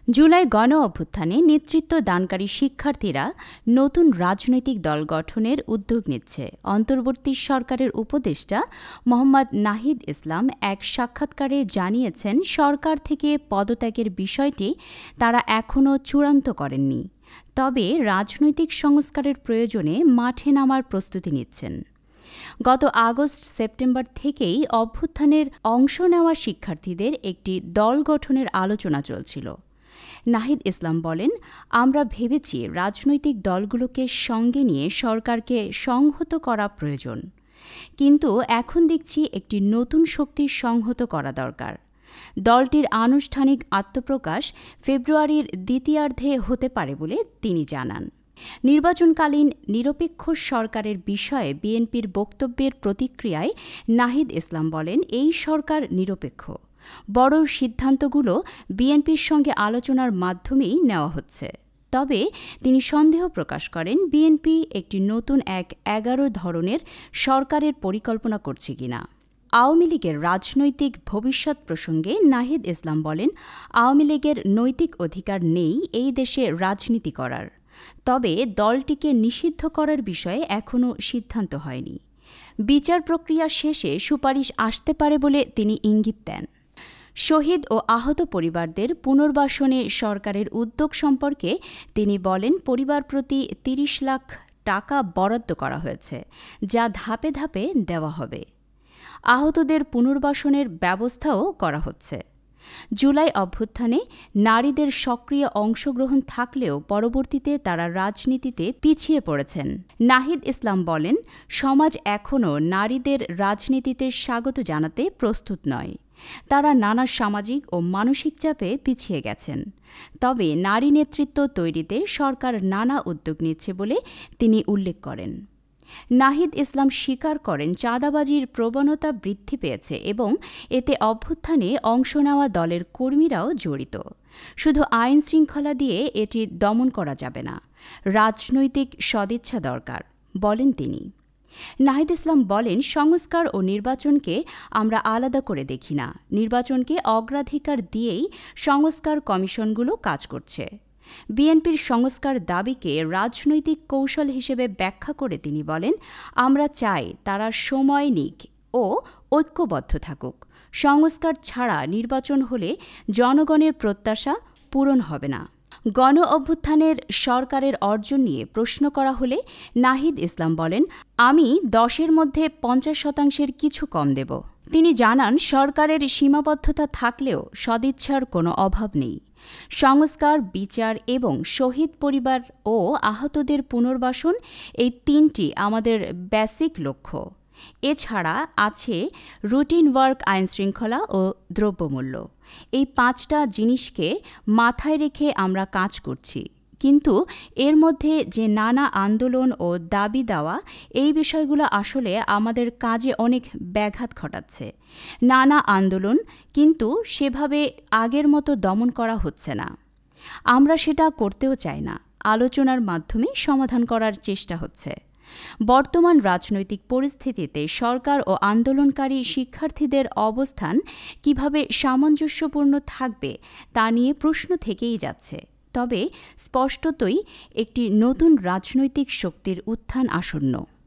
জুলাই গণ অভ্যুত্থানে নেতৃত্ব দানকারী শিক্ষার্থীরা নতুন রাজনৈতিক দল গঠনের উদ্যোগ নিচ্ছে। অন্তর্বর্তী সরকারের উপদেষ্টা মোহাম্মদ নাহিদ ইসলাম এক সাক্ষাৎকারে জানিয়েছেন, সরকার থেকে পদত্যাগের বিষয়টি তারা এখনও চূড়ান্ত করেননি, তবে রাজনৈতিক সংস্কারের প্রয়োজনে মাঠে নামার প্রস্তুতি নিচ্ছেন। গত আগস্ট-সেপ্টেম্বর থেকেই অভ্যুত্থানের অংশ নেওয়া শিক্ষার্থীদের একটি দল গঠনের আলোচনা চলছিল। নাহিদ ইসলাম বলেন, আমরা ভেবেছি রাজনৈতিক দলগুলোকে সঙ্গে নিয়ে সরকারকে সংহত করা প্রয়োজন, কিন্তু এখন দেখছি একটি নতুন শক্তির সংহত করা দরকার। দলটির আনুষ্ঠানিক আত্মপ্রকাশ ফেব্রুয়ারির দ্বিতীয়ার্ধে হতে পারে বলে তিনি জানান। নির্বাচনকালীন নিরপেক্ষ সরকারের বিষয়ে বিএনপির বক্তব্যের প্রতিক্রিয়ায় নাহিদ ইসলাম বলেন, এই সরকার নিরপেক্ষ। বড় সিদ্ধান্তগুলো বিএনপির সঙ্গে আলোচনার মাধ্যমেই নেওয়া হচ্ছে। তবে তিনি সন্দেহ প্রকাশ করেন, বিএনপি একটি নতুন 11 ধরনের সরকারের পরিকল্পনা করছে কিনা। আওয়ামী লীগের রাজনৈতিক ভবিষ্যৎ প্রসঙ্গে নাহিদ ইসলাম বলেন, আওয়ামী লীগের নৈতিক অধিকার নেই এই দেশে রাজনীতি করার, তবে দলটিকে নিষিদ্ধ করার বিষয়ে এখনও সিদ্ধান্ত হয়নি। বিচার প্রক্রিয়া শেষে সুপারিশ আসতে পারে বলে তিনি ইঙ্গিত দেন। শহীদ ও আহত পরিবারদের পুনর্বাসনে সরকারের উদ্যোগ সম্পর্কে তিনি বলেন, পরিবার প্রতি 30 লাখ টাকা বরাদ্দ করা হয়েছে, যা ধাপে ধাপে দেওয়া হবে। আহতদের পুনর্বাসনের ব্যবস্থাও করা হচ্ছে। জুলাই অভ্যুত্থানে নারীদের সক্রিয় অংশগ্রহণ থাকলেও পরবর্তীতে তারা রাজনীতিতে পিছিয়ে পড়েছেন। নাহিদ ইসলাম বলেন, সমাজ এখনও নারীদের রাজনীতিতে স্বাগত জানাতে প্রস্তুত নয়। তারা নানা সামাজিক ও মানসিক চাপে পিছিয়ে গেছেন। তবে নারী নেতৃত্ব তৈরিতে সরকার নানা উদ্যোগ নিচ্ছে বলে তিনি উল্লেখ করেন। নাহিদ ইসলাম স্বীকার করেন, চাঁদাবাজির প্রবণতা বৃদ্ধি পেয়েছে এবং এতে অভ্যুত্থানে অংশ নেওয়া দলের কর্মীরাও জড়িত। শুধু আইন শৃঙ্খলা দিয়ে এটি দমন করা যাবে না, রাজনৈতিক সদিচ্ছা দরকার বলেন তিনি। নাহিদ ইসলাম বলেন, সংস্কার ও নির্বাচনকে আমরা আলাদা করে দেখি না। নির্বাচনকে অগ্রাধিকার দিয়েই সংস্কার কমিশনগুলো কাজ করছে। বিএনপির সংস্কার দাবিকে রাজনৈতিক কৌশল হিসেবে ব্যাখ্যা করে তিনি বলেন, আমরা চাই তারা সময় নিক ও ঐক্যবদ্ধ থাকুক। সংস্কার ছাড়া নির্বাচন হলে জনগণের প্রত্যাশা পূরণ হবে না। গণ অভ্যুত্থানের সরকারের অর্জন নিয়ে প্রশ্ন করা হলে নাহিদ ইসলাম বলেন, আমি 10-এর মধ্যে 50% কিছু কম দেব। তিনি জানান, সরকারের সীমাবদ্ধতা থাকলেও সদিচ্ছার কোনো অভাব নেই। সংস্কার, বিচার এবং শহীদ পরিবার ও আহতদের পুনর্বাসন, এই 3টি আমাদের বেসিক লক্ষ্য। এছাড়া আছে রুটিন ওয়ার্ক, আইনশৃঙ্খলা ও দ্রব্যমূল্য। এই 5টা জিনিসকে মাথায় রেখে আমরা কাজ করছি। কিন্তু এর মধ্যে যে নানা আন্দোলন ও দাবি দেওয়া, এই বিষয়গুলো আসলে আমাদের কাজে অনেক ব্যাঘাত ঘটাচ্ছে। নানা আন্দোলন কিন্তু সেভাবে আগের মতো দমন করা হচ্ছে না। আমরা সেটা করতেও চাই না। আলোচনার মাধ্যমে সমাধান করার চেষ্টা হচ্ছে। বর্তমান রাজনৈতিক পরিস্থিতিতে সরকার ও আন্দোলনকারী শিক্ষার্থীদের অবস্থান কিভাবে সামঞ্জস্যপূর্ণ থাকবে তা নিয়ে প্রশ্ন থেকেই যাচ্ছে। তবে স্পষ্টতই একটি নতুন রাজনৈতিক শক্তির উত্থান আসন্ন।